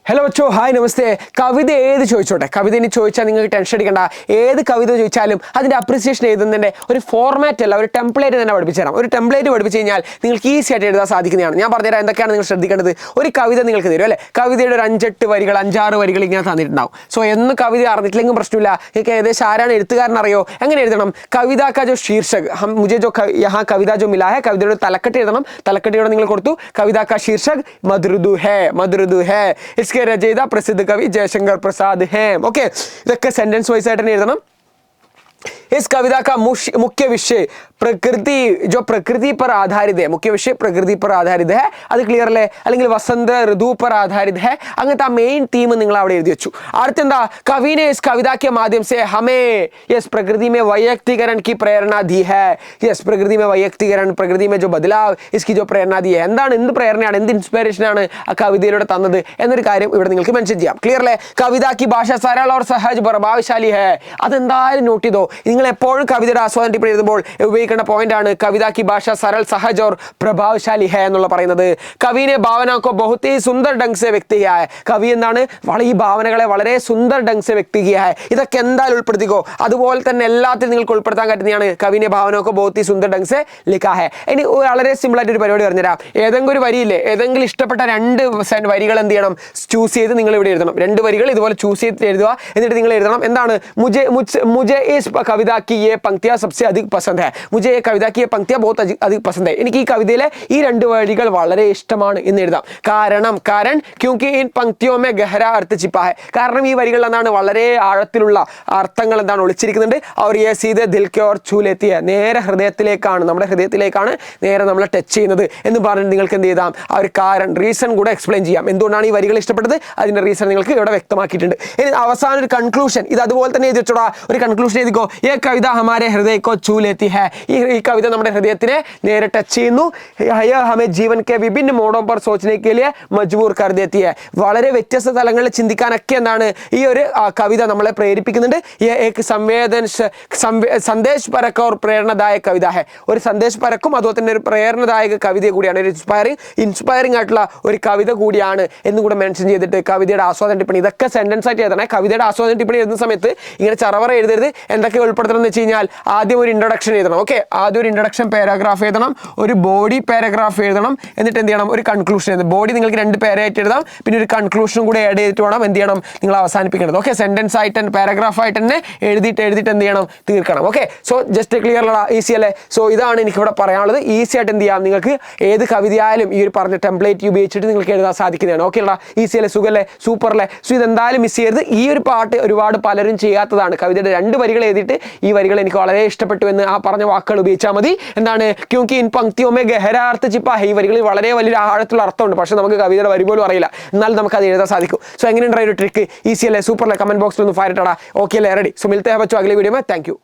Hello ബച്ചോ, hi, നമസ്തേ. കവിത ഏത് ചോദിച്ചോട്ടെ, കവിത ഇനി ചോദിച്ചാൽ നിങ്ങൾക്ക് ടെൻഷൻ അടിക്കണ്ട. ഏത് കവിത ചോദിച്ചാലും അതിൻ്റെ അപ്രിസിയേഷൻ എഴുതുന്നതിൻ്റെ ഒരു ഫോർമാറ്റ് അല്ല, ഒരു ടെംപ്ലേറ്റ് തന്നെ പഠിപ്പിച്ചു തരാം. ഒരു ടെംപ്ലേറ്റ് പഠിപ്പിച്ച് കഴിഞ്ഞാൽ നിങ്ങൾക്ക് ഈസി ആയിട്ട് എഴുതാൻ സാധിക്കുന്നതാണ്. ഞാൻ പറഞ്ഞുതരാം എന്തൊക്കെയാണ് നിങ്ങൾ ശ്രദ്ധിക്കേണ്ടത്. ഒരു കവിത നിങ്ങൾക്ക് തരും അല്ലേ, കവിതയുടെ ഒരു 5-8 വരികൾ 5-6 വരികൾ ഇങ്ങനെ തന്നിട്ടുണ്ടാവും. സോ എന്ന് കവിത അറിഞ്ഞിട്ടില്ലെങ്കിൽ പ്രശ്നമില്ല, നിങ്ങൾക്ക് ഏകദേശം ആരാണ് എഴുത്തുകാരൻ അറിയോ. എങ്ങനെ എഴുതണം? കവിത കാ ജോ ശീർഷക് മുझे जो यहाँ कविता जो मिला है, കവിതയുടെ തലക്കെട്ട് എഴുതണം. തലക്കെട്ടിയോടെ നിങ്ങൾ കൊടുത്തു കവിത കാ ശീർഷക് മധുരുദു ഹേ. രചയിത പ്രസിദ്ധ കവി ജയശങ്കർ പ്രസാദ് ഹേ. ഓക്കെ, ഇതൊക്കെ സെന്റൻസ് വൈസ് ആയിട്ട് തന്നെ എഴുതണം. इस कविता का मुख्य विषय प्रकृति जो प्रकृति पर आधारित है, मुख्य विषय प्रकृति पर आधारित है. അത് ക്ലിയർ അല്ലേ? അല്ലെങ്കിൽ വസന്ത ഋതു पर आधारित है. അങ്ങനത്തെ ആ മെയിൻ തീം നിങ്ങൾ അവിടെ എഴുതി വെച്ചു. അടുത്തെന്താ? कवि ने इस कविता के माध्यम से हमें यस प्रकृति में वैयक्तिकरण की प्रेरणा दी है. यस प्रकृति में वैयक्तिकरण, प्रकृति में जो बदलाव, इसकी जो प्रेरणा दी है. എന്താണ്, എന്ത് പ്രേരണയാണ്, എന്ത് ഇൻസ്പിറേഷൻ ആണ് ആ കവിതയിലൂടെ തന്നത് എന്നൊരു കാര്യം ഇവിടെ നിങ്ങൾക്ക് മെൻഷൻ ചെയ്യാം. ക്ലിയർ അല്ലേ? കവിത की भाषा सरल और सहज प्रभावशाली है. അതെന്തായാലും നോട്ട് ചെയ്തോ. നിങ്ങൾ എപ്പോഴും കവിതയുടെ ആസ്വാദന ടിപ്പണി എഴുതുമ്പോൾ ഉപയോഗിക്കേണ്ട പോയിന്റ് ആണ് കവിത की भाषा सरल सहज और प्रभावशाली है എന്നുള്ള പറയുന്നത്. കവിനെ ഭാവനക്കോ बहुत ही सुंदर ढंग से व्यक्त किया है. കവി എന്താണ്, ഈ ഭാവനകളെ വളരെ സുന്ദർ ढंग से व्यक्त किया है. ഇതൊക്കെ എന്തായാലും ഉൾപ്പെടുത്തിക്കോ. അതുപോലെ തന്നെ എല്ലാത്തിനും നിങ്ങൾക്ക് ഉൾപ്പെടുത്താൻ പറ്റുന്നതാണ് കവിനെ ഭാവനക്കോ बहुत ही सुंदर ढंग से लिखा है. ഇനി വളരെ സിമ്പിൾ ആയിട്ട് ഒരു പരിപാടി പറഞ്ഞുതരാം. ഏതെങ്കിലും ഒരു വരിയില്ലേ, ഏതെങ്കിലും ഇഷ്ടപ്പെട്ട 2 വരികൾ എന്ത് ചെയ്യണം, ചൂസ് ചെയ്ത് നിങ്ങൾ ഇവിടെ എഴുതണം. 2 വരികൾ ഇതുപോലെ ചൂസ് ചെയ്ത് എഴുതുക. എന്നിട്ട് നിങ്ങൾ എഴുതണം എന്താണ്, मुझे इस कविता की ये पंक्तियां सबसे अधिक पसंद है. मुझे ये कविता की ये पंक्तियां बहुत अधिक पसंद है. എനിക്ക് ഈ കവിതയിലെ ഈ 2 വരികൾ വളരെ ഇഷ്ടമാണ് എന്ന് എഴുതാം. കാരണം क्योंकि इन पंक्तियों में गहरा अर्थ छिपा है. കാരണം ഈ വരികൾ എന്താണ്, വളരെ ആഴത്തിലുള്ള അർത്ഥങ്ങൾ എന്താണ് ഒളിച്ചിരിക്കുന്നുണ്ട്. और ये सीधे दिल के ओर छू लेती है. നേരെ ഹൃദയത്തിലേക്കാണ്, നമ്മുടെ ഹൃദയത്തിലേക്കാണ് നേരെ നമ്മളെ ടച്ച് ചെയ്യുന്നത് എന്ന് പറഞ്ഞിട്ട് നിങ്ങൾക്ക് എന്ത് ചെയ്താം, ആ ഒരു റീസൺ കൂടെ എക്സ്പ്ലെയിൻ ചെയ്യാം. എന്തുകൊണ്ടാണ് ഈ വരികൾ ഇഷ്ടപ്പെട്ടത്, അതിന്റെ റീസൺ നിങ്ങൾക്ക് ഇവിടെ വ്യക്തമാക്കിയിട്ടുണ്ട്. ഇനി അവസാനം ഒരു കൺക്ലൂഷൻ, ഇത് അതുപോലെ തന്നെ എഴുതി വെച്ചോടാ. ഒരു കൺക്ലൂഷൻ എഴുതിക്കോ, ये कविता हमारे हृदय को छू लेती है. ഈ കവിത നമ്മുടെ ഹൃദയത്തിനെ നേരെ ടച്ച് ചെയ്യുന്നു. यह हमें जीवन के विभिन्न मोड़ों पर सोचने के लिए मजबूर कर देती है. വളരെ വ്യത്യസ്ത തലങ്ങളിൽ ചിന്തിക്കാനൊക്കെ എന്താണ് ഈ ഒരു കവിത നമ്മളെ പ്രേരിപ്പിക്കുന്നുണ്ട്. ये एक സന്ദേശപരക और പ്രേരണദായക കവിത है. ഒരു സന്ദേശപരക്കും അതുപോലെ തന്നെ ഒരു പ്രേരണദായക കവിത കൂടിയാണ്, ഒരു ഇൻസ്പയറിംഗ് ആയിട്ടുള്ള ഒരു കവിത കൂടിയാണ് എന്ന് കൂടെ മെൻഷൻ ചെയ്തിട്ട് കവിതയുടെ ആസ്വാദന ടിപ്പണി ഇതൊക്കെ സെന്റൻസ് ആയിട്ട് എഴുതണേ. കവിതയുടെ ആസ്വാദന ടിപ്പണി എഴുതുന്ന സമയത്ത് ഇങ്ങനെ ചറവറ എഴുതരുത്. എന്തൊക്കെ ഉൾപ്പെടുത്തണം എന്ന് വെച്ച് കഴിഞ്ഞാൽ ആദ്യം ഒരു ഇൻട്രൊഡക്ഷൻ എഴുതണം. ഓക്കെ, ആദ്യം ഒരു ഇൻട്രൊഡക്ഷൻ പാരാഗ്രാഫ് എഴുതണം, ഒരു ബോഡി പാരാഗ്രാഫ് എഴുതണം, എന്നിട്ട് എന്ത് ചെയ്യണം, ഒരു കൺക്ലൂഷൻ എഴുതണം. ബോഡി നിങ്ങൾക്ക് 2 പേരായിട്ട് എഴുതാം, പിന്നെ ഒരു കൺക്ലൂഷനും കൂടെ ആഡ് ചെയ്തിട്ട് വേണം എന്ത് ചെയ്യണം, നിങ്ങൾ അവസാനിപ്പിക്കേണ്ടത്. ഓക്കെ, സെന്റൻസ് ആയിട്ട് പാരാഗ്രാഫ് ആയിട്ട് തന്നെ എഴുതിയിട്ട് എന്ത് ചെയ്യണം, തീർക്കണം. ഓക്കെ, സോ ജസ്റ്റ് ക്ലിയർ അല്ല, ഈസി അല്ലേ? സോ ഇതാണ് എനിക്കിവിടെ പറയാനുള്ളത്. ഈസി ആയിട്ട് എന്ത് ചെയ്യാം, നിങ്ങൾക്ക് ഏത് കവിതയായാലും ഈ ഒരു പറഞ്ഞ ടെംപ്ലേറ്റ് ഉപയോഗിച്ചിട്ട് നിങ്ങൾക്ക് എഴുതാൻ സാധിക്കുന്നതാണ്. ഓക്കെ അല്ല, ഈസി അല്ലേ, സുഖല്ലേ, സൂപ്പർ അല്ലേ? സോ ഇതെന്തായാലും മിസ് ചെയ്യരുത്. ഈ ഒരു പാട്ട് ഒരുപാട് പലരും ചെയ്യാത്തതാണ്. കവിതയുടെ 2 വരികൾ എഴുതിയിട്ട് ഈ വരികൾ എനിക്ക് വളരെ ഇഷ്ടപ്പെട്ടു എന്ന് ആ പറഞ്ഞ വാക്കുകൾ ഉപയോഗിച്ചാൽ മതി. എന്താണ്, ക്യോങ്കി ഇൻ പങ്ക്തിയോ മേ ഗഹരാ അർത്ഥ ചിപ്പാ ഹൈ. ഈ വരികളിൽ വളരെ വലിയൊരു ആഴത്തുള്ള അർത്ഥമുണ്ട്, പക്ഷെ നമുക്ക് കവിതയുടെ വരി പോലും അറിയില്ല, എന്നാൽ നമുക്ക് അത് എഴുതാൻ സാധിക്കും. സോ എങ്ങനെയുണ്ടായ ഒരു ട്രിക്ക്, ഈസി അല്ലേ, സൂപ്പർ അല്ലേ? കമന്റ് ബോക്സിൽ ഒന്ന് ഫയർ ഇട്ടടാ. ഓക്കെ അല്ലേ, റെഡി? സോ മിൽത്തെ ഹൈ ബച്ചോ അഗലെ വീഡിയോ में. Thank you.